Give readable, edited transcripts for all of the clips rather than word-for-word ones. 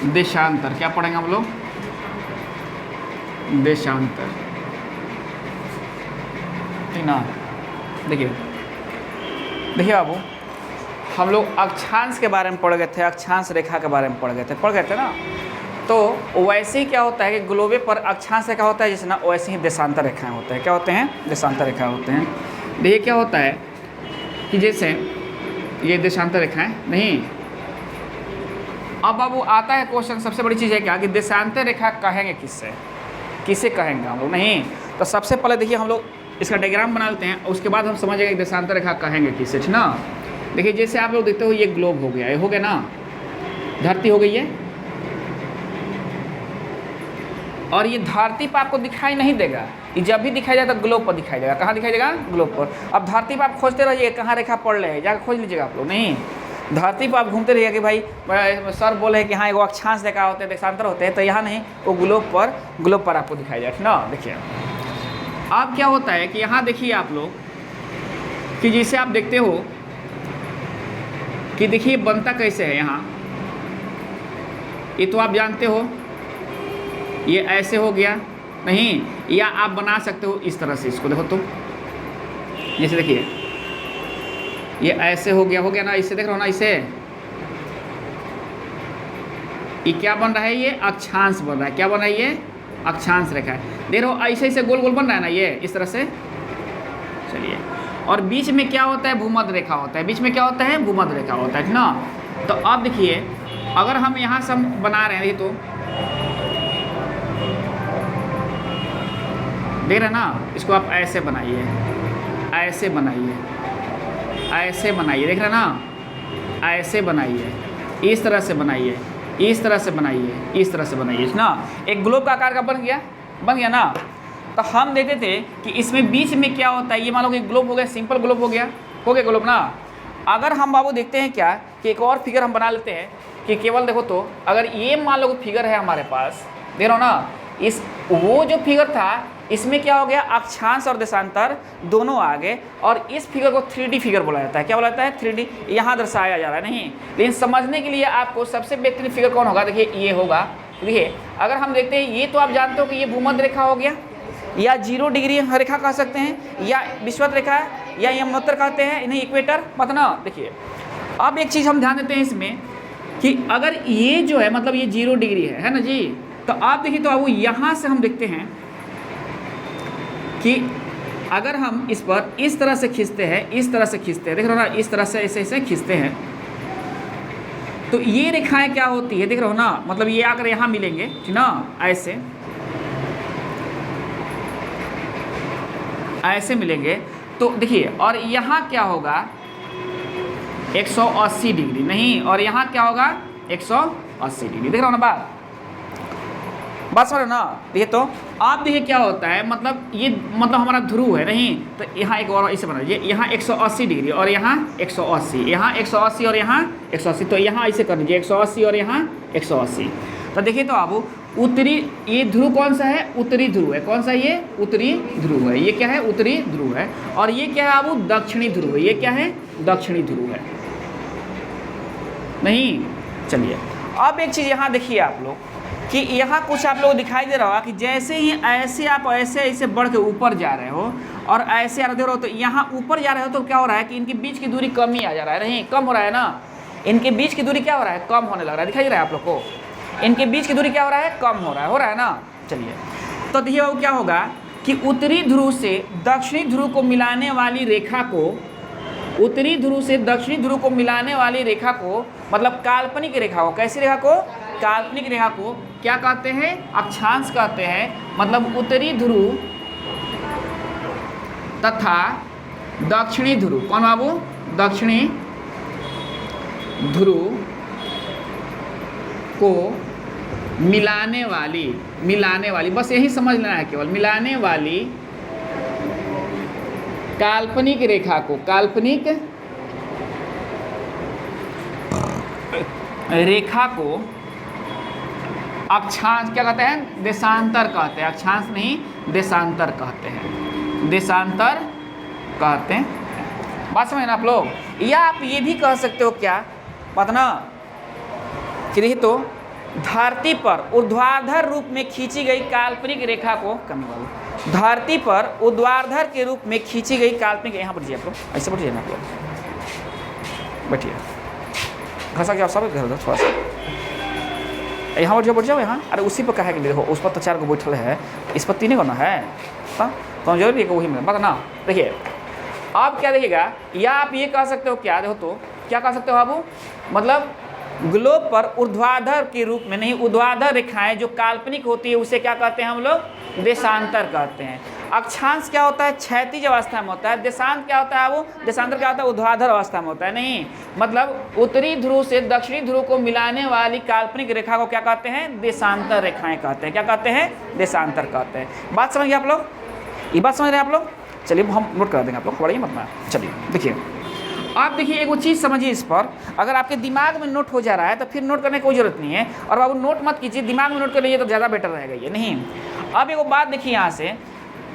देशांतर, क्या पढ़ेंगे हम लोग? देशांतर, ठीक ना। देखिए बाबू, हम लोग अक्षांश के बारे में पढ़ गए थे, अक्षांश रेखा के बारे में पढ़ गए थे ना। तो वैसे ही क्या होता है कि ग्लोबे पर अक्षांश रेखा होता है जैसे ना, वैसे ही देशांतर रेखाएं होते हैं। क्या होते हैं? देशांतर रेखा होते हैं। देखिए क्या होता है कि जैसे ये देशांतर रेखाएं नहीं, अब बाबू आता है क्वेश्चन, सबसे बड़ी चीज़ है क्या कि देशांतर रेखा कहेंगे किसे कहेंगे हम लोग? नहीं, तो सबसे पहले देखिए हम लोग इसका डायग्राम बना लेते हैं, उसके बाद हम समझेंगे देशांतर रेखा कहेंगे किसे, ठीक ना। देखिए जैसे आप लोग देखते हो ये ग्लोब हो गया, ये हो गया ना, धरती हो गई है, और ये धरती पर आपको दिखाई नहीं देगा, ये जब भी दिखाई देगा तो ग्लोब पर दिखाई देगा। कहाँ दिखाई देगा? ग्लोब पर। अब धरती पर आप खोजते रहिए कहाँ रेखा पड़ रहे हैं, जाकर खोज लीजिएगा आप लोग। नहीं, धरती पर आप घूमते रहिए कि भाई सर बोले हैं कि हाँ एगो अक्षांश रेखा होते हैं, देशांतर होते हैं, तो यहाँ नहीं, वो ग्लोब पर आपको दिखाई देगा, ठीक ना। देखिए अब क्या होता है कि यहाँ देखिए आप लोग कि जैसे आप देखते हो कि देखिए बनता कैसे है यहाँ, ये तो आप जानते हो, ये ऐसे हो गया नहीं, या आप बना सकते हो इस तरह से, इसको देखो तो, जैसे देखिए ये ऐसे हो गया ना, इससे देख रहे हो ना, इसे ये क्या बन रहा है? ये अक्षांश बन रहा है। क्या बन रहा है? ये अक्षांश रेखा है। देख रहे हो ऐसे गोल गोल बन रहा है ना, ये इस तरह से। चलिए, और बीच में क्या होता है? भूमध्य रेखा होता है। बीच में क्या होता है? भूमध्य रेखा होता है, ठीक ना। तो अब देखिए अगर हम यहाँ से बना रहे हैं, तो देख रहे हैं ना, इसको आप ऐसे बनाइए, ऐसे बनाइए, ऐसे बनाइए, देख रहे हैं ना, ऐसे बनाइए, इस तरह से बनाइए, इस तरह से बनाइए, इस तरह से बनाइए ना। एक ग्लोब का आकार का बन गया ना। तो हम देखते थे कि इसमें बीच में क्या होता है, ये मान लो कि ग्लोब हो गया, सिंपल ग्लोब हो गया ग्लोब ना। अगर हम बाबू देखते हैं क्या कि एक और फिगर हम बना लेते हैं कि केवल देखो तो, अगर ये मान लो फिगर है हमारे पास, देख रहे हो ना, इस वो जो फिगर था इसमें क्या हो गया, अक्षांश और देशांतर दोनों आ गए, और इस फिगर को 3D फिगर बोला जाता है। क्या बोला जाता है? 3D यहाँ दर्शाया जा रहा है। नहीं, लेकिन समझने के लिए आपको सबसे बेहतरीन फिगर कौन होगा? देखिए ये होगा। देखिए अगर हम देखते हैं, ये तो आप जानते हो कि ये भूमध्य रेखा हो गया, या 0 डिग्री रेखा कह सकते हैं, या विषुवत रेखा, या यमनोत्तर कहते हैं इन्हें, इक्वेटर मत ना। देखिए अब एक चीज़ हम ध्यान देते हैं इसमें कि अगर ये जो है मतलब ये 0 डिग्री है ना जी, तो आप देखिए तो अब यहाँ से हम देखते हैं कि अगर हम इस पर इस तरह से खींचते हैं, इस तरह से खींचते हैं, देख रहे हो ना, इस तरह से ऐसे खींचते हैं, तो ये रेखाएं क्या होती है, देख रहे हो ना, मतलब ये आकर यहाँ मिलेंगे, ठीक ना, ऐसे मिलेंगे। तो देखिए, और यहाँ क्या होगा 180 डिग्री, नहीं, और यहाँ क्या होगा 180 डिग्री, देख रहे हो ना बात समझ रहे हो ना। देखिए तो आप देखिए क्या होता है, मतलब ये मतलब हमारा ध्रुव है नहीं, तो यहाँ एक और इसे बना लीजिए, यहाँ 180 डिग्री और यहाँ 180, यहाँ 180 और यहाँ 180, तो यहाँ ऐसे कर लीजिए 180 और यहाँ 180। तो देखिए तो आप उत्तरी, ये ध्रुव कौन सा है? उत्तरी ध्रुव है। कौन सा? ये उत्तरी ध्रुव है। ये क्या है? उत्तरी ध्रुव है। और ये क्या है आप? दक्षिणी ध्रुव है। ये क्या है? दक्षिणी ध्रुव है। नहीं, चलिए अब एक चीज़ यहाँ देखिए आप लोग कि यहाँ कुछ आप लोग दिखाई दे रहा होगा कि जैसे ही ऐसे आप ऐसे बढ़ के ऊपर जा रहे हो और ऐसे आ रहे हो, तो यहाँ ऊपर जा रहे हो तो क्या हो रहा है कि इनके बीच की दूरी कम ही आ जा रहा है, नहीं कम हो रहा है ना। इनके बीच की दूरी क्या हो रहा है? कम होने लग रहा है। दिखाई दे रहा है आप लोग को? इनके बीच की दूरी क्या हो रहा है? कम हो रहा है ना। चलिए तो देखिए वो क्या होगा कि उत्तरी ध्रुव से दक्षिणी ध्रुव को मिलाने वाली रेखा को, उत्तरी ध्रुव से दक्षिणी ध्रुव को मिलाने वाली रेखा को, मतलब काल्पनिक रेखा को, कैसी रेखा को? काल्पनिक रेखा को क्या कहते हैं? अक्षांश कहते हैं। मतलब उत्तरी ध्रुव तथा दक्षिणी ध्रुव, कौन बाबू? दक्षिणी ध्रुव को मिलाने वाली, बस यही समझ लेना है केवल, मिलाने वाली काल्पनिक रेखा को, काल्पनिक रेखा को अक्षांश क्या कहते हैं? देशांतर कहते हैं। अक्षांश नहीं, देशांतर कहते हैं, देशांतर कहते हैं। बात समझ ना आप लोग। या आप ये भी कह सकते हो क्या, पता ना कि देखिए तो धरती पर ऊर्ध्वाधर रूप में खींची गई काल्पनिक रेखा को कमी वाली, धरती पर ऊर्ध्वाधर के रूप में खींची गई काल्पनिक, यहाँ पर आप लोग ऐसे बैठिए ना, आप लोग बैठिए, घसा के आप सब घर थोड़ा सा यहाँ बैठ जाओ यहाँ। अरे उसी पर कहे कि देखो उस पर तो 4 को बैठल है, इस पर 3 करना है, तो जरूरी है कि वही में बता ना। देखिए आप क्या देखिएगा, या आप ये कह सकते हो, क्या देखो तो क्या कह सकते हो बाबू, मतलब ग्लोब पर ऊर्ध्वाधर के रूप में, नहीं ऊर्ध्वाधर रेखाएं जो काल्पनिक होती है उसे क्या कहते हैं हम लोग, देशांतर कहते हैं। अक्षांश क्या होता है, क्षैतिज अवस्था में होता है। देशांत क्या होता है वो, देशांतर क्या होता है, ऊर्ध्वाधर अवस्था में होता है। नहीं मतलब उत्तरी ध्रुव से दक्षिणी ध्रुव को मिलाने वाली काल्पनिक रेखा को क्या कहते हैं, देशांतर रेखाएं कहते हैं। क्या कहते हैं, देशांतर कहते हैं। बात समझ गए आप लोग, ये बात समझ रहे हैं आप लोग। चलिए हम नोट करा देंगे, आप लोग पढ़िए मत ना। चलिए देखिए, आप देखिए एक वो चीज़ समझिए इस पर, अगर आपके दिमाग में नोट हो जा रहा है तो फिर नोट करने की कोई जरूरत नहीं है। और बाबू नोट मत कीजिए, दिमाग में नोट कर लीजिए तो ज़्यादा बेटर रहेगा ये। नहीं, अब एक वो बात देखिए यहाँ से,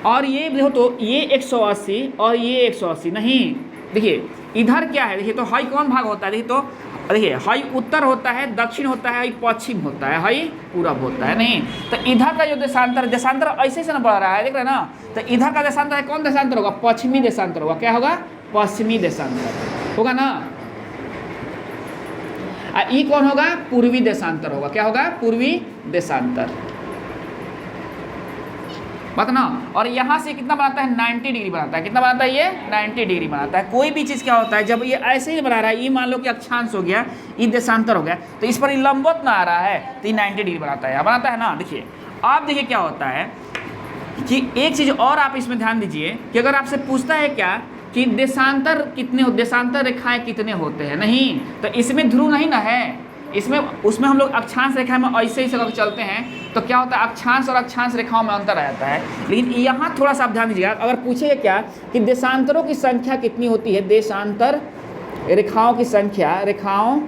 और ये देखो तो ये 180 और ये 180, नहीं देखिए इधर क्या है, देखिए तो हाई कौन भाग होता है, देखिए तो देखिए हाई उत्तर होता है, दक्षिण होता है, हाई पश्चिम होता है, हाई पूरब होता है। नहीं तो इधर का जो देशांतर, देशांतर ऐसे से ना बढ़ रहा है, देख रहे हैं ना, तो इधर का देशांतर है, कौन देशांतर होगा, पश्चिमी देशांतर होगा। क्या होगा, पश्चिमी देशांतर होगा ना। ये कौन होगा, पूर्वी देशांतर होगा। क्या होगा, पूर्वी देशांतर, बात ना। और यहाँ से कितना बनाता है, 90 डिग्री बनाता है। कितना बनाता है ये, 90 डिग्री बनाता है। कोई भी चीज़ क्या होता है, जब ये ऐसे ही बना रहा है, ये मान लो कि अक्षांश हो गया, ये देशांतर हो गया, तो इस पर लंबवत ना आ रहा है तो ये 90 डिग्री बनाता है, बनाता है ना। देखिए आप देखिए क्या होता है कि एक चीज़ और आप इसमें ध्यान दीजिए कि अगर आपसे पूछता है क्या कि देशांतर कितने, देशांतर रेखाएं कितने होते हैं, नहीं तो इसमें ध्रुव नहीं ना है, इसमें उसमें हम लोग अक्षांश रेखा में ऐसे ही अगर चलते हैं तो क्या होता है, अक्षांश और अक्षांश रेखाओं में अंतर आ जाता है। लेकिन यहाँ थोड़ा सा आप ध्यान दीजिएगा, अगर पूछेगा क्या कि देशांतरों की संख्या कितनी होती है, देशांतर रेखाओं की संख्या, रेखाओं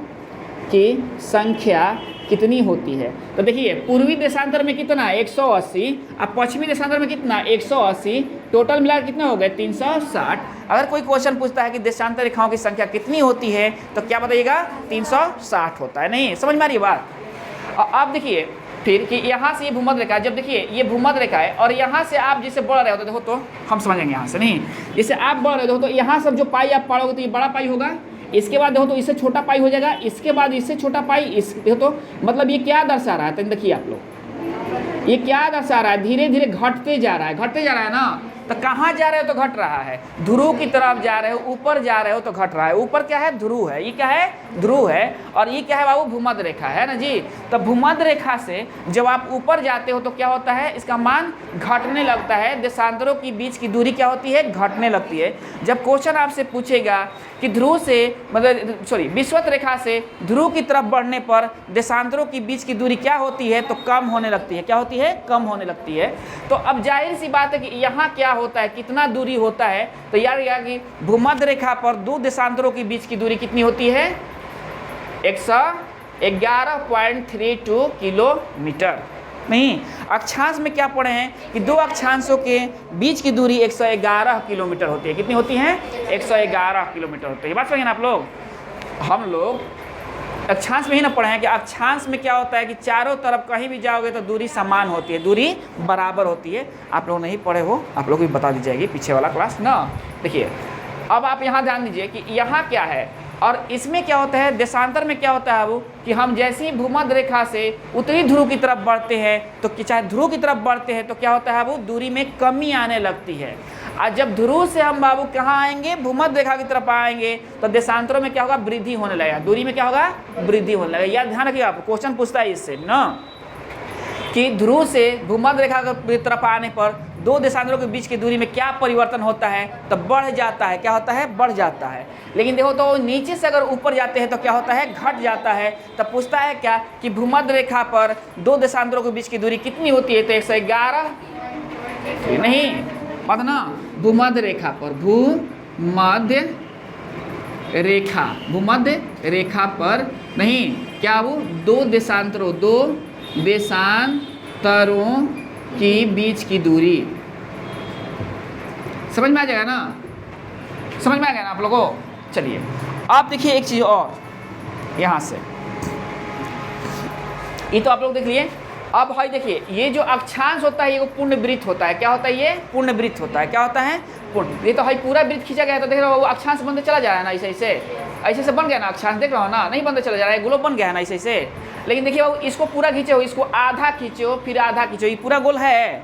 की संख्या कितनी होती है, तो देखिए पूर्वी देशांतर में कितना, 180, और पश्चिमी देशांतर में कितना, 180, टोटल मिलाकर कितना हो गए, 360। अगर कोई क्वेश्चन पूछता है कि देशांतर रेखाओं की संख्या कितनी होती है तो क्या बताइएगा, 360 होता है। नहीं समझ में आ रही बात। और आप देखिए फिर कि यहाँ से ये भूमध्य रेखा, जब देखिए ये भूमध्य रेखा है और यहाँ से आप जिसे बढ़ रहे होते देखो तो हम समझेंगे यहाँ से, नहीं जैसे आप बढ़ रहे हो तो यहाँ सब जो पाई आप पढ़ोगे तो ये बड़ा पाई होगा, इसके बाद देखो तो इससे छोटा पाई हो जाएगा, इसके बाद इससे छोटा पाई, इस देखो तो मतलब ये क्या दर्शा रहा है, तो देखिए आप लोग ये क्या दर्शा रहा है, धीरे धीरे घटते जा रहा है, घटते जा रहा है ना। तो कहाँ जा रहे हो तो घट रहा है, ध्रुव की तरफ जा रहे हो, ऊपर जा रहे हो तो घट रहा है। ऊपर क्या है, ध्रुव है, ये क्या है, ध्रुव है, और ये क्या है बाबू, भूमध्य रेखा है ना जी। तो भूमध्य रेखा से जब आप ऊपर जाते हो तो क्या होता है, इसका मान घटने लगता है। देशांतरों की बीच की दूरी क्या होती है, घटने लगती है। जब क्वेश्चन आपसे पूछेगा कि ध्रुव से मतलब विषुवत रेखा से ध्रुव की तरफ बढ़ने पर देशांतरों की बीच की दूरी क्या होती है, तो कम होने लगती है। क्या होती है, कम होने लगती है। तो अब जाहिर सी बात है कि यहाँ क्या होता है, कितना दूरी होता है, तो याद रखिएगा कि भूमध्य रेखा पर दो देशांतरों के बीच की दूरी कितनी होती है, 111.32 किलोमीटर। नहीं अक्षांश में क्या पढ़े हैं कि दो अक्षांशों के बीच की दूरी 111 किलोमीटर होती है। कितनी होती है, 111 किलोमीटर होती है। बात समझिए ना आप लोग। हम लोग अक्षांश में ही ना पढ़े हैं कि अक्षांश में क्या होता है कि चारों तरफ कहीं भी जाओगे तो दूरी समान होती है, दूरी बराबर होती है। आप लोग नहीं पढ़े हो, आप लोग भी बता दी जाएगी पीछे वाला क्लास ना। देखिए अब आप यहाँ ध्यान दीजिए कि यहाँ क्या है और इसमें क्या होता है, देशांतर में क्या होता है वो कि हम जैसे ही भूमध्य रेखा से उत्तरी ध्रुव की तरफ बढ़ते हैं तो चाहे ध्रुव की तरफ बढ़ते हैं तो क्या होता है वो दूरी में कमी आने लगती है। और जब ध्रुव से हम बाबू कहाँ आएंगे, भूमध्य रेखा की तरफ आएंगे तो देशांतरों में क्या होगा, वृद्धि होने लगेगा, दूरी में क्या होगा, वृद्धि होने लगेगा। याद ध्यान रखिए, आप क्वेश्चन पूछता है इससे ना कि ध्रुव से भूमध्य रेखा की तरफ आने पर दो देशांतरों के बीच की दूरी में क्या परिवर्तन होता है, तो बढ़ जाता है। क्या होता है, बढ़ जाता है। लेकिन देखो तो नीचे से अगर ऊपर जाते हैं तो क्या होता है, घट जाता है। तब पूछता है क्या कि भूमध्य रेखा पर दो देशांतरों के बीच की दूरी कितनी होती है, तो 111 नहीं बात ना। भूमध्य रेखा पर, भूमध्य रेखा पर नहीं क्या वो दो देशांतरों की बीच की दूरी, समझ में आ जाएगा ना, समझ में आ गया ना आप लोगों। चलिए आप देखिए एक चीज और यहाँ से, ये तो आप लोग देख लिए। अब भाई देखिए, ये जो अक्षांश होता है ये पूर्ण वृत्त होता है। क्या होता है? ये पूर्ण वृत्त होता है। क्या होता है? पूर्ण। ये तो भाई पूरा वृत्त खींचा गया है, तो देख रहे हो वो अक्षांश बनते चला जा रहा है ना, ऐसे ऐसे बन गया ना अक्षांश, देख रहे हो ना, नहीं बनते चला जा रहा है, ग्लोब बन गया है ना ऐसे। लेकिन देखिए बाबू, इसको पूरा खींचे हो, इसको आधा खींचे हो, फिर आधा खींचे हो, ये पूरा गोल है,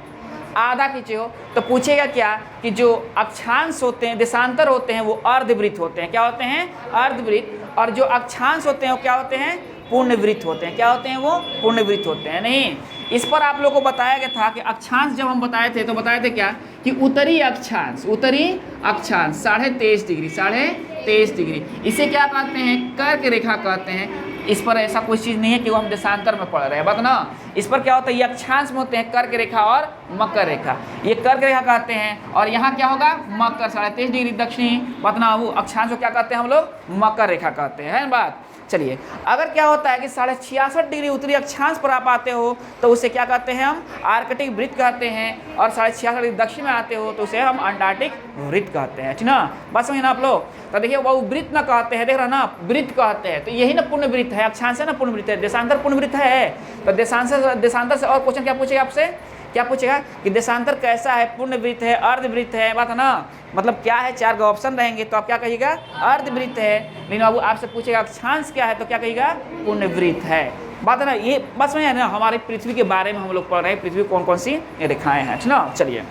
आधा खींचे हो, तो पूछेगा क्या कि जो अक्षांश होते हैं, देशांतर होते हैं, वो अर्धवृत्त होते हैं। क्या होते हैं? अर्धवृत्त। और जो अक्षांश होते हैं वो क्या होते हैं? पूर्णवृत्त होते हैं। क्या होते हैं? वो पूर्णवृत्त होते हैं। नहीं, इस पर आप लोगों को बताया गया था कि अक्षांश जब हम बताए थे तो बताए थे क्या कि उत्तरी अक्षांश 23.5 डिग्री, 23.5 डिग्री, इसे क्या कहते हैं? कर्क रेखा कहते हैं। इस पर ऐसा कोई चीज़ नहीं है कि वो हम देशांतर में पढ़ रहे हैं, बात ना। इस पर क्या होता है? ये अक्षांश में होते हैं कर्क रेखा और मकर रेखा। ये कर्क रेखा कहते हैं, और यहाँ क्या होगा? मकर, 23.5 डिग्री दक्षिणी, बात ना। वो अक्षांश को क्या कहते हैं हम लोग? मकर रेखा कहते हैं, बात। चलिए, अगर क्या होता है कि 66.5 डिग्री उत्तरी अक्षांश पर आप आते हो तो उसे क्या कहते हैं? हम आर्कटिक वृत्त कहते हैं। और 66.5 डिग्री दक्षिण में आते हो तो उसे हम अंटार्कटिक वृत्त कहते हैं, ठीक ना। बात समझे ना आप लोग? तो देखिए वो वृत्त ना कहते हैं, देख रहे ना, वृत्त कहते हैं, तो यही ना पूर्ण वृत्त है। अक्षांश है ना पूर्ण वृत्त है, देशांतर पूर्ण वृत्त है। तो देशांतर से और क्वेश्चन क्या पूछेगा आपसे? क्या पूछेगा कि देशांतर कैसा है? पूर्ण वृत्त है, अर्धवृत्त है, बात है ना। मतलब क्या है? 4 का ऑप्शन रहेंगे तो आप क्या कहिएगा? अर्धवृत्त है। लेकिन बाबू आपसे पूछेगा अक्षांश क्या है तो क्या कहिएगा? पूर्ण वृत्त है, बात है ना। ये बस में है ना, हमारी पृथ्वी के बारे में हम लोग पढ़ रहे हैं, पृथ्वी कौन कौन सी रेखाएं हैं, ठीक ना। चलिए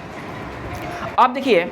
अब देखिए,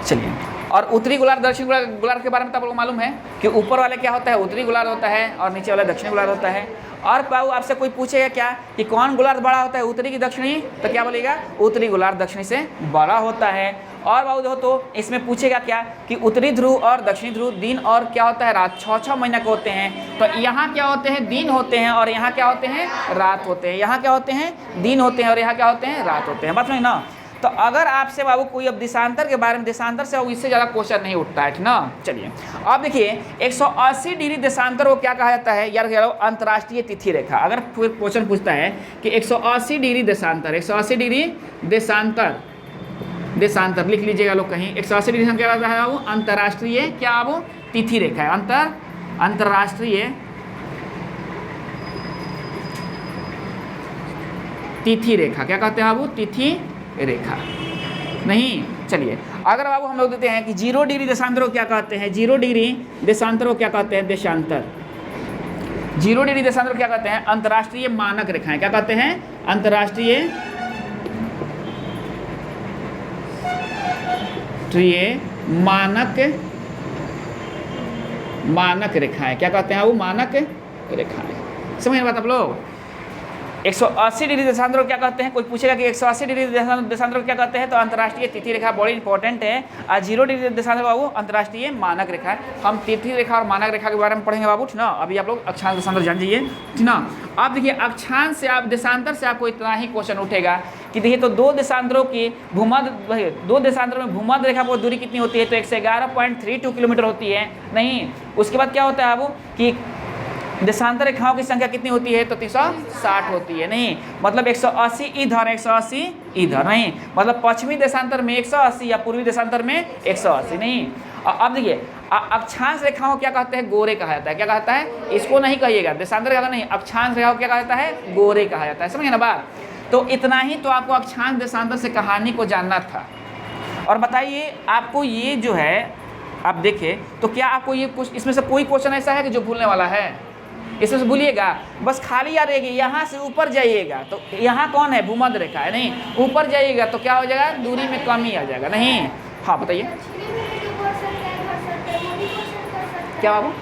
चलिए, और उत्तरी गोलार्ध दक्षिण गोलार्ध के बारे में तो आप लोगों को मालूम है कि ऊपर वाले क्या होता है? उत्तरी गोलार्ध होता है, और नीचे वाला दक्षिणी गोलार्ध होता है। और बाबू आपसे कोई पूछेगा क्या कि कौन गोलार्ध बड़ा होता है, उत्तरी की दक्षिणी, तो क्या बोलेगा? उत्तरी गोलार्ध दक्षिणी से बड़ा होता है। और बाबू देखो तो इसमें पूछेगा क्या कि उत्तरी ध्रुव और दक्षिणी ध्रुव दिन और क्या होता है? रात 6-6 महीना के होते हैं। तो यहाँ क्या होते हैं? दिन होते हैं, और यहाँ क्या होते हैं? रात होते हैं। यहाँ क्या होते हैं? दिन होते हैं, और यहाँ क्या होते हैं? रात होते हैं, बात समझ ना। तो अगर आपसे बाबू कोई अब देशांतर के बारे में, देशांतर से इससे ज़्यादा क्वेश्चन नहीं उठता है, ठीक ना। चलिए अब देखिए, 180 डिग्री देशांतर को क्या कहा जाता है? यार अंतर्राष्ट्रीय तिथि रेखा। अगर कोई क्वेश्चन पूछता है कि 180 डिग्री देशांतर, 180 डिग्री देशांतर लिख लीजिएगा लोग कहीं। 180 डिग्री क्या रहता है? वो अंतर्राष्ट्रीय क्या वो तिथि रेखा है, अंतर्राष्ट्रीय तिथि रेखा। क्या कहते हैं बाबू? तिथि रेखा। नहीं, चलिए, अगर बाबू हम लोग देते हैं कि 0 डिग्री देशांतर को क्या कहते हैं? 0 डिग्री देशांतर को क्या कहते हैं? देशांतर। 0 डिग्री देशांतर को क्या कहते हैं? अंतर्राष्ट्रीय मानक रेखाएं। क्या कहते हैं? अंतर्राष्ट्रीय मानक रेखाएं। क्या कहते हैं वो? मानक रेखाएं। समझ बात आप लोग? 180 डिग्री देशांतर को क्या कहते हैं? कोई पूछेगा कि 180 डिग्री देशांतर को क्या कहते हैं, तो अंतर्राष्ट्रीय तिथि रेखा बड़ी इंपॉर्टेंट है। और 0 डिग्री देशांतर बाबू अंतर्राष्ट्रीय मानक रेखा है। हम तिथि रेखा और मानक रेखा के बारे में पढ़ेंगे बाबू, ठीक ना। अभी आप लोग अक्षांश देशांतर जान जाइए, ठीक ना। अब देखिए, अक्षांश से आप देशांतर से आपको इतना ही क्वेश्चन उठेगा कि देखिए, तो दो देशांतरों में भूमध्य रेखा पर दूरी कितनी होती है? तो 111.32 किलोमीटर होती है। नहीं, उसके बाद क्या होता है बाबू कि देशांतर रेखाओं की संख्या कितनी होती है? तो 360 होती है। नहीं, मतलब 180 इधर, 180 इधर, नहीं मतलब पश्चिमी देशांतर में 180 या पूर्वी देशांतर में 180। नहीं, अब देखिए, अक्षांश रेखाओं क्या कहते हैं? गोरे कहा जाता है। क्या कहता है? इसको नहीं कहिएगा देशांतर रेखा नहीं, अक्षांश रेखाओं क्या कहा जाता है? गोरे कहा जाता है। समझे ना बात? तो इतना ही तो आपको अक्षांश देशांतर से कहानी को जानना था। और बताइए, आपको ये जो है आप देखें तो क्या आपको ये कुछ इसमें से कोई क्वेश्चन ऐसा है कि जो भूलने वाला है? इसमें से भूलिएगा, बस खाली याद रहेगी। यहाँ से ऊपर जाइएगा तो यहाँ कौन है? भूमध्य रेखा है। नहीं, ऊपर जाइएगा तो क्या हो जाएगा? दूरी में कमी आ जाएगा। नहीं, हाँ बताइए क्या बाबू?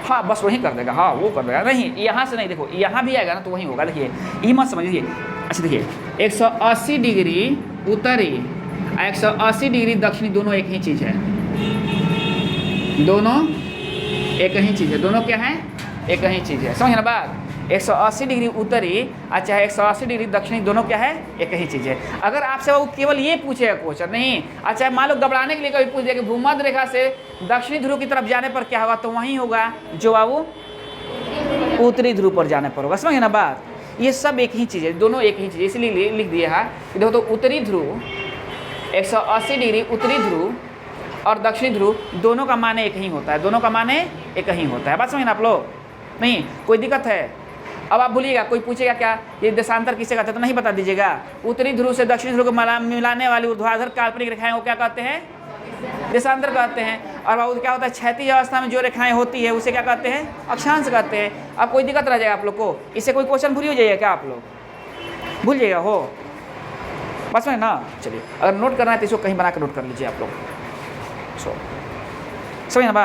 हाँ बस वही कर देगा, हाँ वो कर देगा। नहीं, यहाँ से नहीं, देखो यहाँ भी आएगा ना तो वही होगा। देखिए ये मत समझिए। अच्छा देखिए, 180 डिग्री उत्तरी, 180 डिग्री दक्षिणी दोनों एक ही चीज़ है। दोनों एक ही चीज़ है। दोनों क्या है? एक ही चीज़ है। समझ ना बात? 180 डिग्री उत्तरी और चाहे 180 डिग्री दक्षिणी, दोनों क्या है? एक ही चीज़ है। अगर आपसे वो केवल ये पूछेगा क्वेश्चन, नहीं अच्छा मान लो घबराने के लिए कभी पूछ दिया कि भूमध्य रेखा से दक्षिणी ध्रुव की तरफ जाने पर क्या होगा, तो वही होगा जो बाबू उत्तरी ध्रुव पर जाने पर होगा। समझे ना बात? ये सब एक ही चीज़ है, दोनों एक ही चीज़ है। इसलिए लिख दिया है कि देखो, तो उत्तरी ध्रुव 180 डिग्री उत्तरी ध्रुव और दक्षिणी ध्रुव दोनों का मान एक ही होता है, दोनों का मान एक ही होता है। बात समझ ना आप लोग? नहीं कोई दिक्कत है? अब आप भूलिएगा, कोई पूछेगा क्या ये देशांतर किसे कहते हैं तो नहीं बता दीजिएगा। उत्तरी ध्रुव से दक्षिणी ध्रुव को मिलाने वाली ऊर्ध्वाधर काल्पनिक रेखाएं वो क्या कहते हैं? देशांतर कहते हैं। और बाबू क्या होता है, क्षैतिज अवस्था में जो रेखाएं होती है उसे क्या कहते हैं? अक्षांश कहते हैं। अब कोई दिक्कत रह जाएगा आप लोग को? इससे कोई क्वेश्चन भूल हो जाइएगा क्या आप लोग? भूल जाइएगा हो? बस में ना। चलिए अगर नोट करना है तो इसको कहीं बना कर नोट कर लीजिए आप लोग। समझ ना बात?